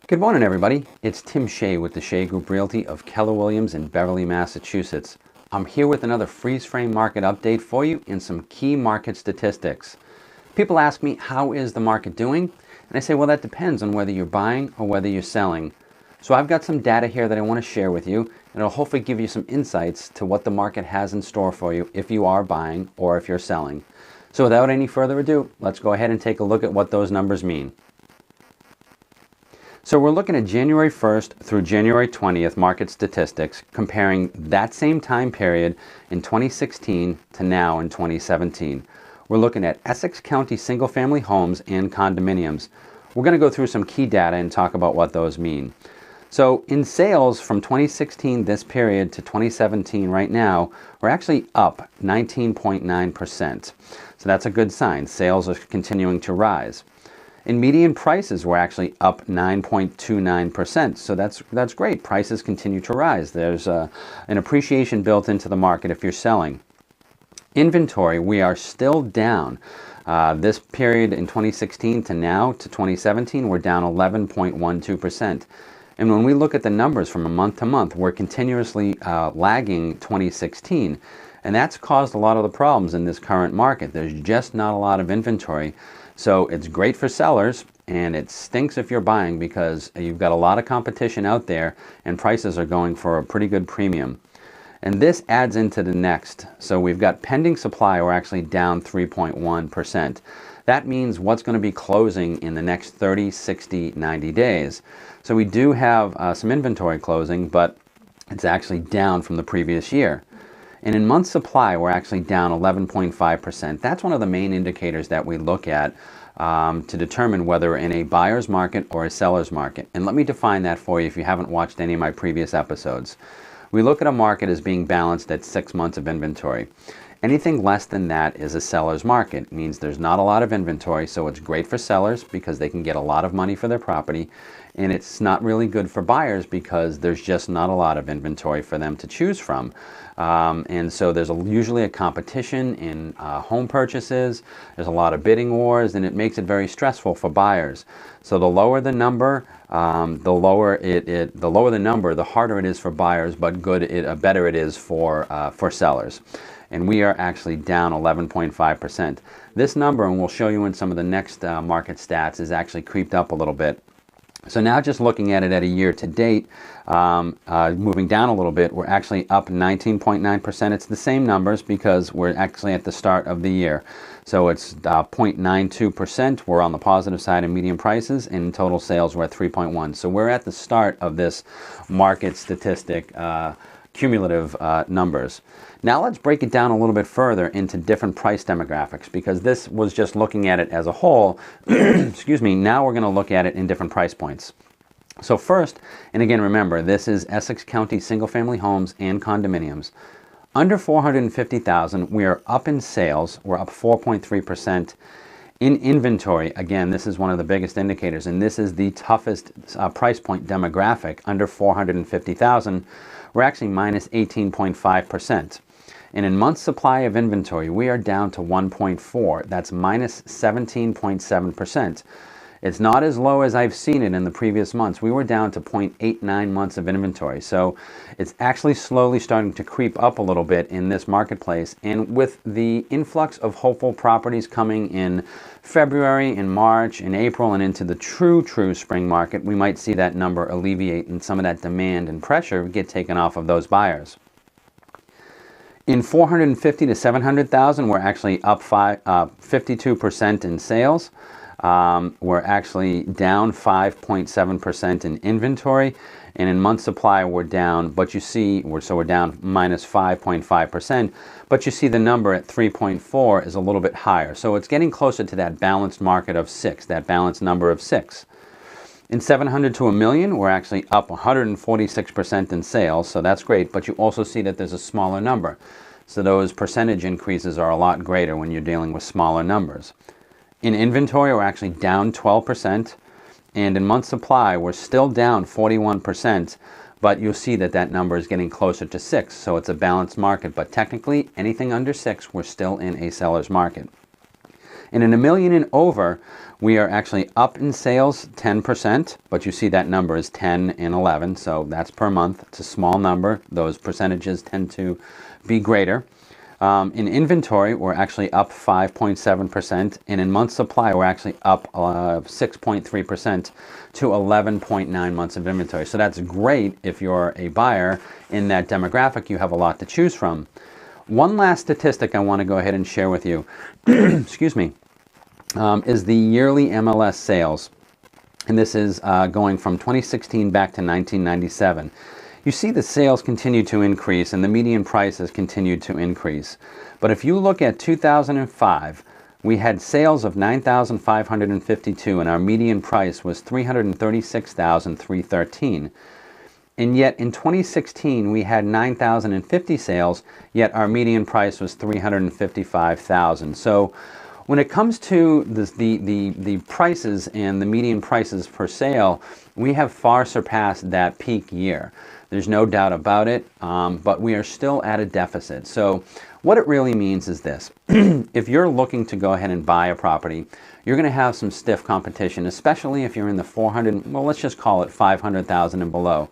Good morning, everybody. It's Tim Shea with the Shea Group Realty of Keller Williams in Beverly, Massachusetts. I'm here with another freeze frame market update for you and some key market statistics. People ask me, how is the market doing? And I say, well, that depends on whether you're buying or whether you're selling. So I've got some data here that I want to share with you, and it'll hopefully give you some insights to what the market has in store for you if you are buying or if you're selling. So without any further ado, let's go ahead and take a look at what those numbers mean. So we're looking at January 1st through January 20th market statistics, comparing that same time period in 2016 to now in 2017. We're looking at Essex County single-family homes and condominiums. We're going to go through some key data and talk about what those mean. So in sales from 2016, this period, to 2017 right now, we're actually up 19.9%. So that's a good sign. Sales are continuing to rise. In median prices, we're actually up 9.29%. So that's great. Prices continue to rise. There's an appreciation built into the market if you're selling. Inventory, we are still down. This period in 2016 to now to 2017, we're down 11.12%. And when we look at the numbers from a month to month, we're continuously lagging 2016. And that's caused a lot of the problems in this current market. There's just not a lot of inventory. So it's great for sellers, and it stinks if you're buying because you've got a lot of competition out there and prices are going for a pretty good premium. And this adds into the next. So we've got pending supply, we're actually down 3.1%. That means what's going to be closing in the next 30, 60, 90 days. So we do have some inventory closing, but it's actually down from the previous year. And in month supply, we're actually down 11.5%. That's one of the main indicators that we look at to determine whether we're in a buyer's market or a seller's market. And let me define that for you if you haven't watched any of my previous episodes. We look at a market as being balanced at 6 months of inventory. Anything less than that is a seller's market. It means there's not a lot of inventory, so it's great for sellers because they can get a lot of money for their property. And it's not really good for buyers because there's just not a lot of inventory for them to choose from. And so there's usually a competition in home purchases. There's a lot of bidding wars, and it makes it very stressful for buyers. So the lower the number, the lower the number, the harder it is for buyers, but better it is for sellers. And we are actually down 11.5%. This number, and we'll show you in some of the next market stats, is actually creeped up a little bit. So now just looking at it at a year to date, moving down a little bit, we're actually up 19.9%. It's the same numbers because we're actually at the start of the year. So it's 0.92%. We're on the positive side in median prices, and in total sales we're at 3.1. So we're at the start of this market statistic cumulative numbers. Now let's break it down a little bit further into different price demographics, because this was just looking at it as a whole. Excuse me. Now we're going to look at it in different price points. So first, and again, remember, this is Essex County single-family homes and condominiums. Under $450,000, we are up in sales. We're up 4.3%. In inventory, again, this is one of the biggest indicators, and this is the toughest price point demographic. Under $450,000, we're actually minus 18.5%. And in months supply of inventory, we are down to 1.4. That's minus 17.7%. It's not as low as I've seen it in the previous months. We were down to 0.89 months of inventory. So it's actually slowly starting to creep up a little bit in this marketplace. And with the influx of hopeful properties coming in February, in March, in April, and into the true spring market, we might see that number alleviate and some of that demand and pressure get taken off of those buyers. In 450 to 700,000, we're actually up 52% in sales. We're actually down 5.7% in inventory, and in month supply we're down, but you see, we're down minus 5.5%, but you see the number at 3.4 is a little bit higher. So it's getting closer to that balanced market of 6, that balanced number of 6. In 700 to a million, we're actually up 146% in sales, so that's great, but you also see that there's a smaller number. So those percentage increases are a lot greater when you're dealing with smaller numbers. In inventory, we're actually down 12%, and in month supply, we're still down 41%, but you'll see that that number is getting closer to 6, so it's a balanced market. But technically, anything under 6, we're still in a seller's market. And in $1 million and over, we are actually up in sales 10%, but you see that number is 10 and 11, so that's per month. It's a small number. Those percentages tend to be greater. In inventory, we're actually up 5.7%, and in month supply, we're actually up 6.3% to 11.9 months of inventory. So that's great if you're a buyer in that demographic. You have a lot to choose from. One last statistic I want to go ahead and share with you, excuse me, is the yearly MLS sales. And this is going from 2016 back to 1997. You see the sales continue to increase and the median prices continue to increase. But if you look at 2005, we had sales of $9,552 and our median price was $336,313. And yet in 2016 we had 9,050 sales, yet our median price was $355,000. So when it comes to the prices and the median prices per sale, we have far surpassed that peak year. There's no doubt about it, but we are still at a deficit. So what it really means is this. If you're looking to go ahead and buy a property, you're going to have some stiff competition, especially if you're in the 400, well, let's just call it 500,000 and below.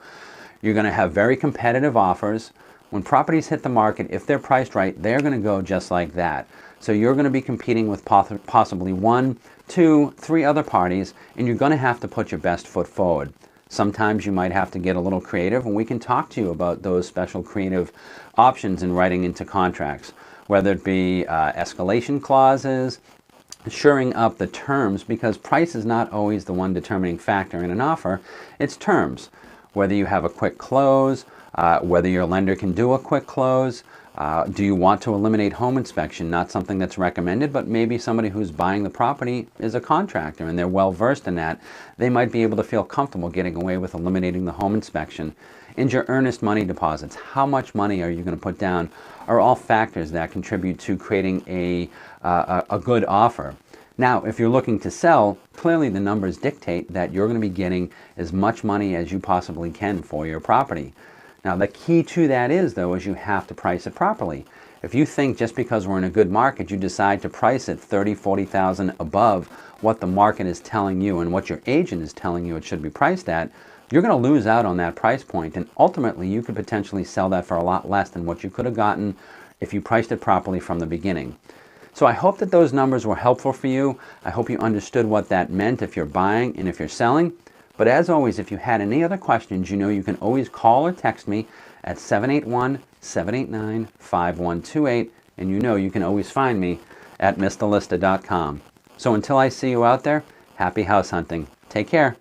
You're going to have very competitive offers. When properties hit the market, if they're priced right, they're going to go just like that. So you're going to be competing with possibly 1, 2, 3 other parties, and you're going to have to put your best foot forward. Sometimes you might have to get a little creative, and we can talk to you about those special creative options in writing into contracts, whether it be escalation clauses, shoring up the terms, because price is not always the one determining factor in an offer. It's terms. Whether you have a quick close, whether your lender can do a quick close. Do you want to eliminate home inspection? Not something that's recommended, but maybe somebody who's buying the property is a contractor and they're well versed in that. They might be able to feel comfortable getting away with eliminating the home inspection. And your earnest money deposits, how much money are you going to put down, are all factors that contribute to creating a good offer. Now, if you're looking to sell, clearly the numbers dictate that you're going to be getting as much money as you possibly can for your property. Now, the key to that is, though, is you have to price it properly. If you think just because we're in a good market, you decide to price it $30,000, $40,000 above what the market is telling you and what your agent is telling you it should be priced at, you're going to lose out on that price point, and ultimately you could potentially sell that for a lot less than what you could have gotten if you priced it properly from the beginning. So I hope that those numbers were helpful for you. I hope you understood what that meant if you're buying and if you're selling. But as always, if you had any other questions, you know you can always call or text me at 781-789-5128, and you know you can always find me at MrLista.com. So until I see you out there, happy house hunting. Take care.